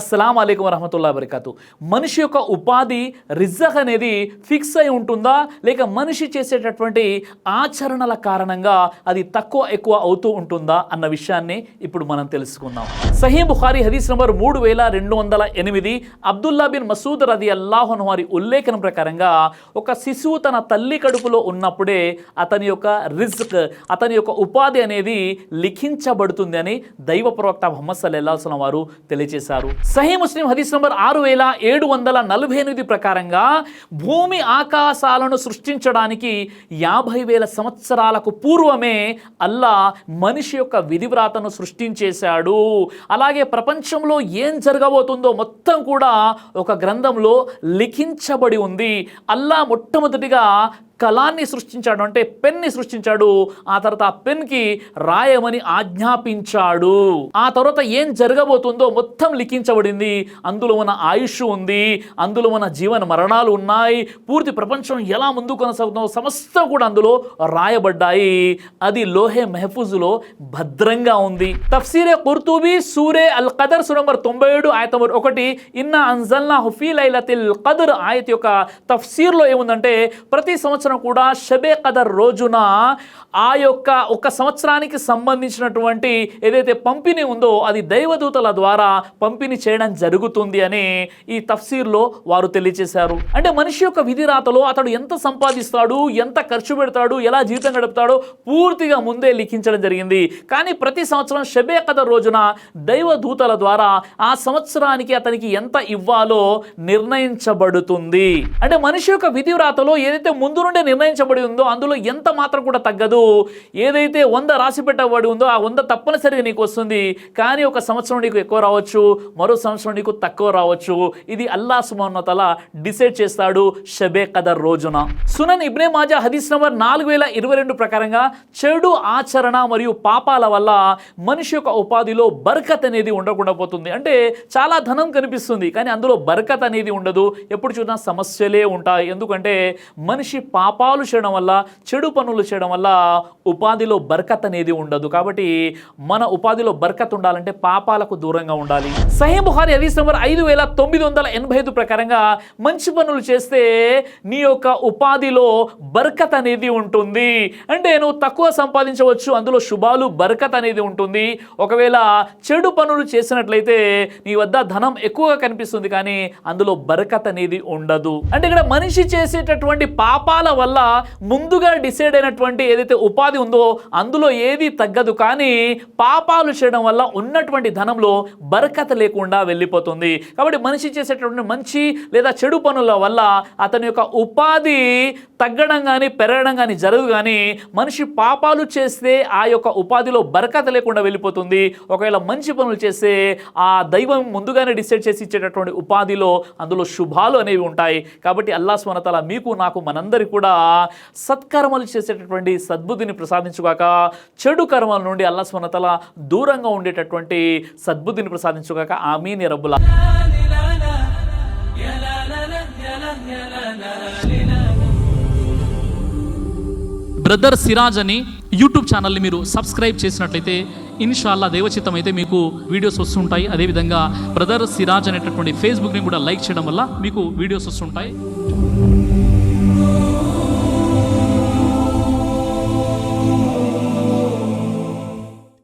అస్సలాము అలైకుం వరహమతుల్లాహి వబరకాతు. మనిషి యొక్క ఉపాధి రిజ్క్ అనేది ఫిక్స్ అయి ఉంటుందా, లేక మనిషి చేసేటటువంటి ఆచరణల కారణంగా అది తక్కువ ఎక్కువ అవుతూ ఉంటుందా అన్న విషయాన్ని ఇప్పుడు మనం తెలుసుకుందాం. సహీ బుఖారీ హదీస్ నంబర్ 3208 అబ్దుల్లా బిన్ మసూద్ రదియల్లాహు అన్హు వారి ఉల్లేఖనం ప్రకారంగా ఒక శిశువు తన తల్లి కడుపులో ఉన్నప్పుడే అతని యొక్క రిజ్క్, అతని యొక్క ఉపాధి అనేది లిఖించబడుతుంది అని దైవ ప్రవక్త ముహమ్మద్ సల్లల్లాహు అలైహి వసల్లం వారు తెలియజేశారు. సహీ ముస్లిం హదీస్ నంబర్ 6748 ప్రకారంగా భూమి ఆకాశాలను సృష్టించడానికి 50,000 సంవత్సరాలకు పూర్వమే అల్లా మనిషి యొక్క విధివ్రాతను సృష్టించేశాడు. అలాగే ప్రపంచంలో ఏం జరగబోతుందో మొత్తం కూడా ఒక గ్రంథంలో లిఖించబడి ఉంది. అల్లా మొట్టమొదటిగా కలాన్ని సృష్టించాడు, అంటే పెన్ని సృష్టించాడు. ఆ తర్వాత ఆ పెన్కి రాయమని ఆజ్ఞాపించాడు. ఆ తర్వాత ఏం జరగబోతుందో మొత్తం లిఖించబడింది. అందులో మన ఆయుష్ ఉంది, అందులో మన జీవన మరణాలు ఉన్నాయి, పూర్తి ప్రపంచం ఎలా ముందు కొనసాగుతుందో సమస్తం కూడా అందులో రాయబడ్డాయి. అది లోహే మెహఫూజులో భద్రంగా ఉంది. తఫ్సీరే కుర్తుబీ సూరే అల్ ఖదర్ సూరా నంబర్ 97 ఆయత నంబర్ 1 ఇన్నా అన్జల్నాహు ఫీ లైలతిల్ ఖద్ర్ ఆయత యొక్క తఫ్సీర్లో ఏముందంటే ప్రతి సంవత్సరం కూడా షబే ఖదర్ రోజున ఆ యొక్క ఒక సంవత్సరానికి సంబంధించినటువంటి ఏదైతే పంపిణీ ఉందో అది దైవదూతల ద్వారా పంపిణీ చేయడం జరుగుతుంది అని ఈ తఫ్సీర్లో వారు తెలియజేశారు. అంటే మనిషి యొక్క విధిరాతలో అతడు ఎంత సంపాదిస్తాడు, ఎంత ఖర్చు పెడతాడు, ఎలా జీవితం గడుపుతాడో పూర్తిగా ముందే లిఖించడం జరిగింది. కానీ ప్రతి సంవత్సరం షబే ఖదర్ రోజున దైవదూతల ద్వారా ఆ సంవత్సరానికి అతనికి ఎంత ఇవ్వాలో నిర్ణయించబడుతుంది. అంటే మనిషి యొక్క విధివ్రాతలో ఏదైతే ముందు నుండి నిర్ణయించబడి ఉందో అందులో ఎంత మాత్రం కూడా తగ్గదు. ఏదైతే 100 రాసి పెట్టబడి ఉందో ఆ 100 తప్పనిసరిగా నీకు వస్తుంది. కానీ ఒక సంవత్సరం నీకు ఎక్కువ రావచ్చు, మరో సంవత్సరం నీకు తక్కువ రావచ్చు. ఇది అల్లాహ్ సుబ్హానహు వ తఆలా డిసైడ్ చేస్తాడు షబే ఖదర్ రోజున. సునన్ ఇబ్నే మాజా హదీస్ నంబర్ 4022 ప్రకారంగా చెడు ఆచరణ మరియు పాపాల వల్ల మనిషి యొక్క ఉపాధిలో బర్కత్ అనేది ఉండకుండా పోతుంది. అంటే చాలా ధనం కనిపిస్తుంది కానీ అందులో బర్కత్ అనేది ఉండదు. ఎప్పుడు చూసినా సమస్యలే ఉంటాయి. ఎందుకంటే మనిషి పాపాలు చేయడం వల్ల, చెడు పనులు చేయడం వల్ల ఉపాధిలో బర్కత్ అనేది ఉండదు. కాబట్టి మన ఉపాధిలో బర్కత్ ఉండాలంటే పాపాలకు దూరంగా ఉండాలి. సహీ బుఖారీ హదీస్ నంబర్ 5985 ప్రకారంగా మంచి పనులు చేస్తే నీ యొక్క ఉపాధిలో బర్కత్ అనేది ఉంటుంది. అంటే నువ్వు తక్కువ సంపాదించవచ్చు, అందులో శుభాలు బర్కత్ అనేది ఉంటుంది. ఒకవేళ చెడు పనులు చేసినట్లయితే నీ వద్ద ధనం ఎక్కువగా కనిపిస్తుంది కానీ అందులో బర్కత్ అనేది ఉండదు. అంటే ఇక్కడ మనిషి చేసేటటువంటి పాపాల వల్ల ముందుగా డిసైడ్ అయినటువంటి ఏదైతే ఉపాధి ఉందో అందులో ఏది తగ్గదు. కానీ పాపాలు చేయడం వల్ల ఉన్నటువంటి ధనంలో బర్కత్ లేకుండా వెళ్ళిపోతుంది. కాబట్టి మనిషి చేసేటటువంటి మంచి లేదా చెడు పనుల వల్ల అతని యొక్క ఉపాధి తగ్గడం కానీ పెరగడం కానీ జరగదు. కానీ మనిషి పాపాలు చేస్తే ఆ యొక్క ఉపాధిలో బర్కత్ లేకుండా వెళ్ళిపోతుంది. ఒకవేళ మంచి పనులు చేస్తే ఆ దైవం ముందుగానే డిసైడ్ చేసి ఇచ్చేటటువంటి ఉపాధిలో అందులో శుభాలు అనేవి ఉంటాయి. కాబట్టి అల్లాహ్ సుబ్హానహు వ తఆలా మీకు నాకు మనందరికీ కూడా సత్కర్మలు చేసేటటువంటి సద్బుద్ధిని ప్రసాదించుగాక, చెడు కర్మల నుండి అల్లాహ్ సుబ్హానహు వ తఆలా దూరంగా ఉండేటటువంటి సద్బుద్ధిని ప్రసాదించుగాక. ఆమీన్ యా రబ్బల్ బ్రదర్ సిరాజ్ అని యూట్యూబ్ ఛానల్ని మీరు సబ్స్క్రైబ్ చేసినట్లయితే ఇన్షాల్లా దైవచిత్తం అయితే మీకు వీడియోస్ వస్తుంటాయి. అదేవిధంగా బ్రదర్ సిరాజ్ అనేటటువంటి ఫేస్బుక్ని కూడా లైక్ చేయడం వల్ల మీకు వీడియోస్ వస్తుంటాయి.